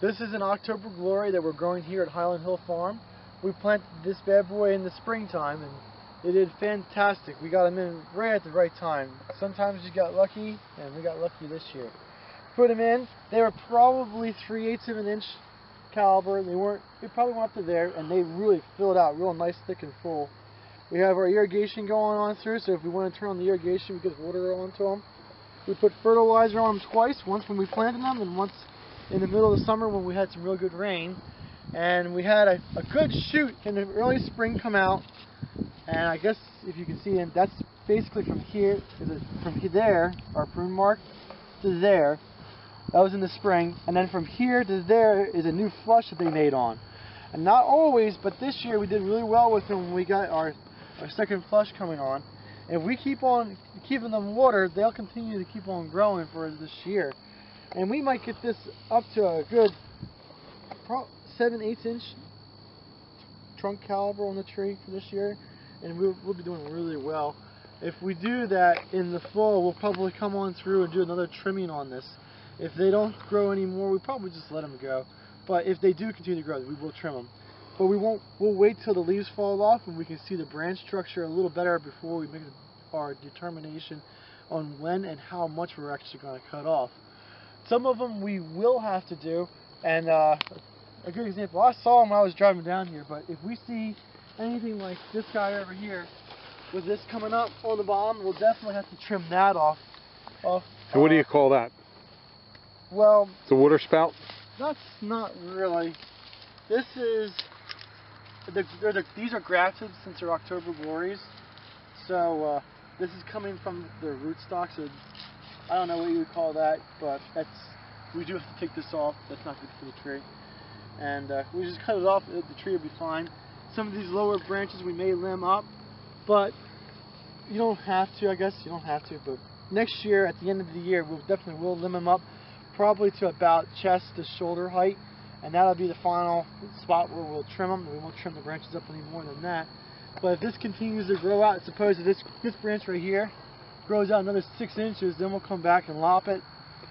This is an October Glory that we're growing here at Highland Hill Farm. We planted this bad boy in the springtime and they did fantastic. We got them in right at the right time. Sometimes you got lucky, and we got lucky this year. Put them in. They were probably 3/8 of an inch caliber. They probably went up to there, and they really filled out real nice, thick and full. We have our irrigation going on through, so if we want to turn on the irrigation, we get water onto them. We put fertilizer on them twice, once when we planted them and once in the middle of the summer when we had some real good rain. And we had a good shoot in the early spring come out, and I guess if you can see it, that's basically from here, from there, our prune mark, to there. That was in the spring, and then from here to there is a new flush that they made on. And not always, but this year we did really well with them when we got our second flush coming on. If we keep on keeping them watered, they'll continue to keep on growing for this year. And we might get this up to a good 7/8 inch trunk caliber on the tree for this year, and we'll be doing really well. If we do that in the fall, we'll probably come on through and do another trimming on this. If they don't grow anymore, we probably just let them go. But if they do continue to grow, we will trim them. But we'll wait till the leaves fall off and we can see the branch structure a little better before we make our determination on when and how much we're actually going to cut off. Some of them we will have to do, and a good example, I saw them when I was driving down here, but if we see anything like this guy over here with this coming up on the bottom, we'll definitely have to trim that off. And what do you call that? Well, the water spout? That's not really. This is, these are grafted since they're October Glories. So this is coming from the rootstock, so I don't know what you would call that, but we do have to take this off. That's not good for the tree. And we just cut it off, the tree will be fine. Some of these lower branches we may limb up, but you don't have to, I guess. You don't have to, but next year, at the end of the year, we'll definitely limb them up, probably to about chest to shoulder height, and that'll be the final spot where we'll trim them. We won't trim the branches up any more than that. But if this continues to grow out, suppose that this branch right here grows out another 6 inches, then we'll come back and lop it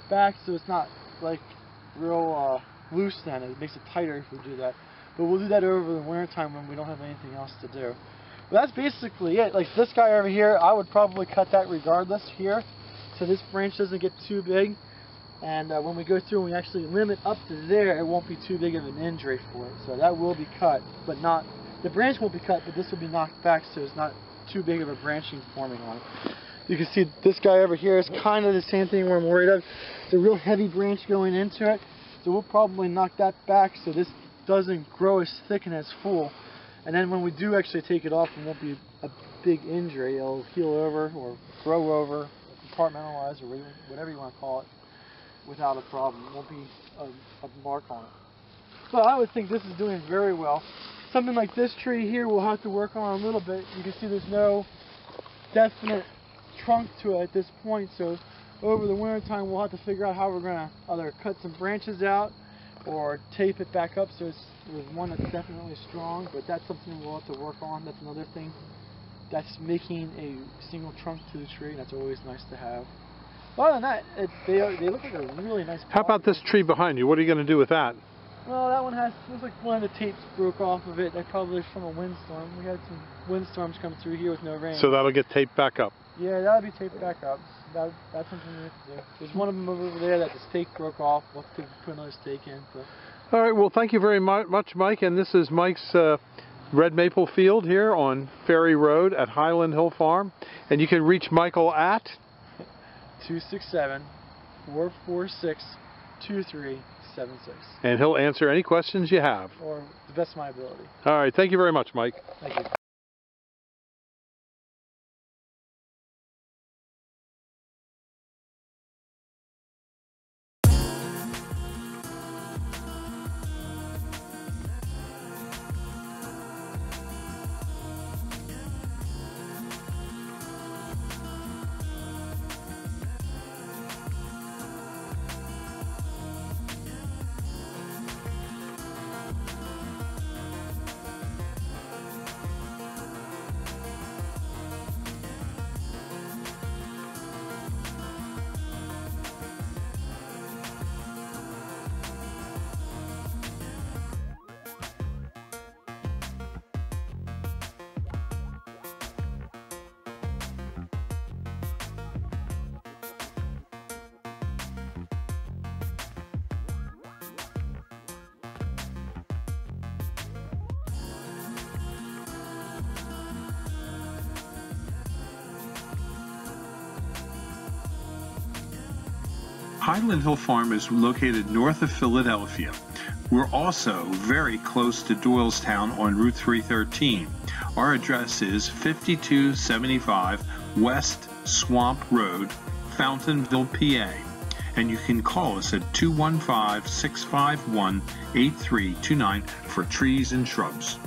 back so it's not like real loose then. It makes it tighter if we do that. But we'll do that over the winter time when we don't have anything else to do. But that's basically it. Like this guy over here, I would probably cut that regardless here, so this branch doesn't get too big. And when we go through and we actually limb it up to there, it won't be too big of an injury for it. So that will be cut, but not, the branch won't be cut, but this will be knocked back so it's not too big of a branching forming on it. You can see this guy over here is kind of the same thing we're worried of. It's a real heavy branch going into it, so we'll probably knock that back so this doesn't grow as thick and as full. And then when we do actually take it off, it won't be a big injury. It'll heal over or grow over, compartmentalize, or whatever you want to call it, without a problem. It won't be a mark on it. But I would think this is doing very well. Something like this tree here we'll have to work on a little bit. You can see there's no definite trunk to it at this point, so over the winter time we'll have to figure out how we're going to either cut some branches out or tape it back up so there's one that's definitely strong, but that's something we'll have to work on. That's another thing that's making a single trunk to the tree, and that's always nice to have. But other than that, they look like a really nice. How about this tree behind you? What are you going to do with that? Well, that one looks like one of the tapes broke off of it. That probably is from a windstorm. We had some windstorms come through here with no rain. So that'll get taped back up? Yeah, that'll be taped back up. That's something we have to do. There's one of them over there that the stake broke off. We'll have to put another stake in. But. All right, well, thank you very much, Mike. And this is Mike's red maple field here on Ferry Road at Highland Hill Farm. And you can reach Michael at 267-446-2376. And he'll answer any questions you have. Or the best of my ability. All right, thank you very much, Mike. Thank you. Highland Hill Farm is located north of Philadelphia. We're also very close to Doylestown on Route 313. Our address is 5275 West Swamp Road, Fountainville, PA. And you can call us at 215-651-8329 for trees and shrubs.